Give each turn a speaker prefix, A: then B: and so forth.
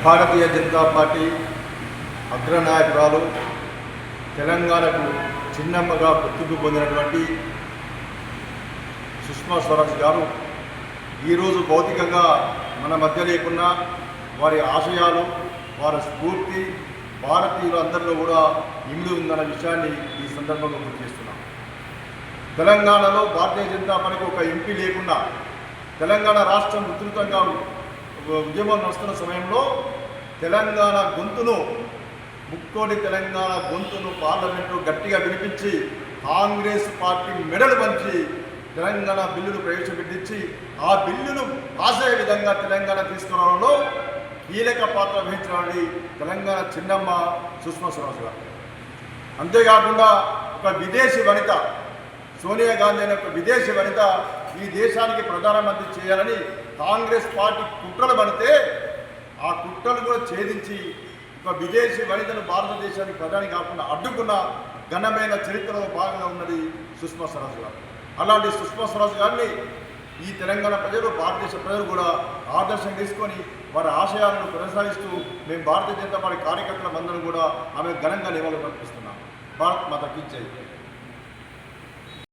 A: Bharatiya Janata party అగ్రనాయకురాలు, తెలంగాణకు చిన్నమ్మగా గుర్తింపు పొందినటువంటి సుష్మా స్వరాజ్ గారు ఈరోజు భౌతికంగా మన మధ్య లేకున్నా వారి ఆశయాలు, వారి స్ఫూర్తి భారతీయులందరిలో కూడా ఇమిడి ఉందన్న విషయాన్ని ఈ సందర్భంగా గుర్తు చేస్తున్నాం. తెలంగాణలో భారతీయ జనతా పార్టీకి ఒక ఎంపీ లేకుండా తెలంగాణ రాష్ట్రం విస్తృతంగా ఉద్యమం నడుస్తున్న సమయంలో తెలంగాణ గొంతును, ముక్కోటి తెలంగాణ గొంతును పార్లమెంటు గట్టిగా వినిపించి కాంగ్రెస్ పార్టీ మెడలు పంచి తెలంగాణ బిల్లును ప్రవేశపెట్టించి ఆ బిల్లును పాస్ అయ్యే విధంగా తెలంగాణ తీసుకురావడంలో కీలక పాత్ర వహించడానికి తెలంగాణ చిన్నమ్మ సుష్మా స్వరాజ్ గారు. అంతేకాకుండా ఒక విదేశీ వనిత, సోనియా గాంధీ అనే ఒక విదేశీ వనిత ఈ దేశానికి ప్రధానమంత్రి చేయాలని కాంగ్రెస్ పార్టీ కుట్రలు పడితే ఆ కుట్రలు కూడా ఛేదించి ఒక విదేశీ వనితను భారతదేశానికి ప్రధాని కాకుండా అడ్డుకున్న ఘనమైన చరిత్రలో భాగంగా ఉన్నది సుష్మా స్వరాజ్ గారు. అలాంటి సుష్మా స్వరాజ్ గారిని ఈ తెలంగాణ ప్రజలు, భారతదేశ ప్రజలు కూడా ఆదర్శం తీసుకొని వారి ఆశయాలను కొనసాగిస్తూ మేము భారతీయ జనతా పార్టీ కార్యకర్తల మందరం కూడా ఆమె ఘనంగా నివాళులు అర్పిస్తున్నాం. భారత్ మాతకి జై.